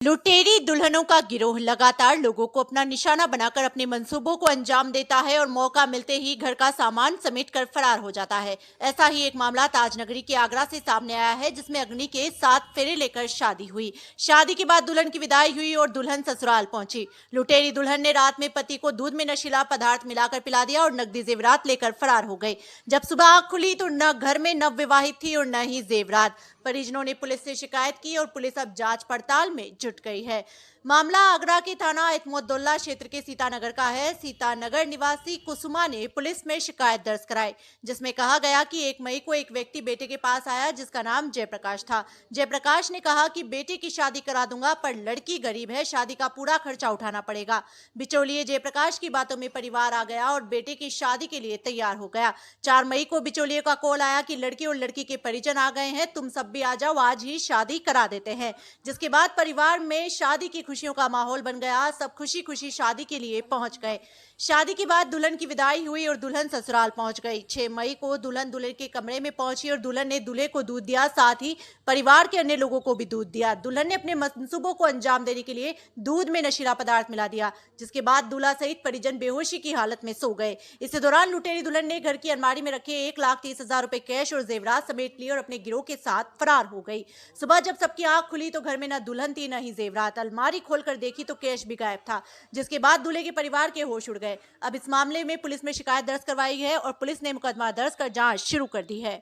लुटेरी दुल्हनों का गिरोह लगातार लोगों को अपना निशाना बनाकर अपने मंसूबों को अंजाम देता है और मौका मिलते ही घर का सामान समेटकर फरार हो जाता है। ऐसा ही एक मामला ताजनगरी के आगरा से सामने आया है, जिसमें अग्नि के 7 फेरे लेकर शादी हुई। शादी के बाद दुल्हन की विदाई हुई और दुल्हन ससुराल पहुंची। लुटेरी दुल्हन ने रात में पति को दूध में नशीला पदार्थ मिलाकर पिला दिया और नकदी जेवरात लेकर फरार हो गई। जब सुबह आंख खुली तो न घर में नवविवाहित थी और न ही जेवरात। परिजनों ने पुलिस से शिकायत की और पुलिस अब जांच पड़ताल में जुट गई है। मामला आगरा के थाना इत्मोद्दौला क्षेत्र के सीतानगर का है। सीतानगर निवासी कुसुमा ने पुलिस में शिकायत दर्ज कराई, जिसमें कहा गया कि 1 मई को एक व्यक्ति बेटे के पास आया, जिसका नाम जयप्रकाश था। जयप्रकाश ने कहा कि बेटे की शादी करा दूंगा, पर लड़की गरीब है, शादी का पूरा खर्चा उठाना पड़ेगा। बिचौलिए जयप्रकाश की बातों में परिवार आ गया और बेटे की शादी के लिए तैयार हो गया। 4 मई को बिचौलिए का कॉल आया कि लड़की और लड़की के परिजन आ गए हैं, तुम सब भी आ जाओ, आज ही शादी करा देते हैं। जिसके बाद परिवार में शादी की खुशियों का माहौल बन गया। सब खुशी खुशी शादी के लिए पहुंच गए। शादी के बाद दुल्हन की विदाई हुई और दुल्हन ससुराल पहुंच गई। 6 मई को दुल्हन दूल्हे के कमरे में पहुंची और दुल्हन ने दूल्हे को दूध दिया, साथ ही परिवार के अन्य लोगों को भी दूध दिया। दुल्हन ने अपने मंसूबों को अंजाम देने के लिए दूध में नशीला पदार्थ मिला दिया, जिसके बाद दूल्हा सहित परिजन बेहोशी की हालत में सो गए। इसी दौरान लुटेरी दुल्हन ने घर की अलमारी में रखे 1,30,000 रुपए कैश और जेवरात समेट लिए और अपने गिरोह के साथ फरार हो गई। सुबह जब सबकी आंख खुली तो घर में न दुल्हन थी, न ही जेवरात। अलमारी खोलकर देखी तो कैश भी गायब था, जिसके बाद दूल्हे के परिवार के होश उड़ गए। अब इस मामले में पुलिस में शिकायत दर्ज करवाई है और पुलिस ने मुकदमा दर्ज कर जांच शुरू कर दी है।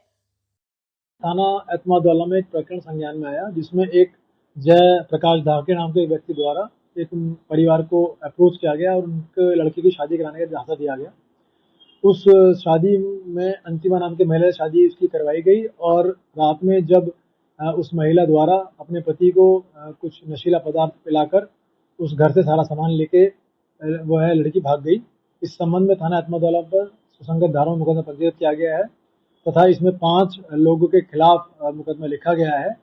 थाना एतमादौला में एक प्रकरण संज्ञान में आया, जिसमें एक जय प्रकाश धावके नाम के एक व्यक्ति द्वारा एक परिवार को अप्रोच किया गया और उनके लड़के की शादी कराने का झांसा दिया गया। उस शादी में अंतिमा नाम के महिला से शादी उसकी करवाई गई और रात में जब उस महिला द्वारा अपने पति को कुछ नशीला पदार्थ पिलाकर उस घर से सारा सामान लेके वह लड़की भाग गई। इस संबंध में थाना एतमादौला पर सुसंगत धाराओं में मुकदमा पंजीकृत किया गया है तथा इसमें 5 लोगों के खिलाफ मुकदमा लिखा गया है।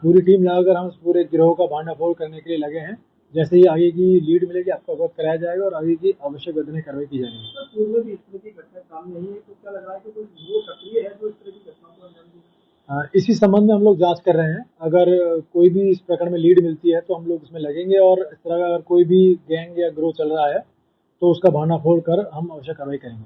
पूरी टीम लगाकर हम इस पूरे गिरोह का भांडाफोड़ करने के लिए लगे हैं। जैसे ही आगे की लीड मिलेगी आपको अवगत कराया जाएगा और आगे की आवश्यक वैधानिक कार्रवाई की जाएगी। सर, पूर्व भी इस तरह की घटना सामने आई है, तो क्या लग रहा है कि कोई युवा सक्रिय है जो इस तरह की घटनाओं को अंजाम देगा? इसी संबंध में हम लोग जांच कर रहे हैं। अगर कोई भी इस प्रकरण में लीड मिलती है तो हम लोग इसमें लगेंगे और इस तरह का अगर कोई भी गैंग या ग्रोह चल रहा है तो उसका भांडाफोड़ कर हम आवश्यक कार्रवाई करेंगे।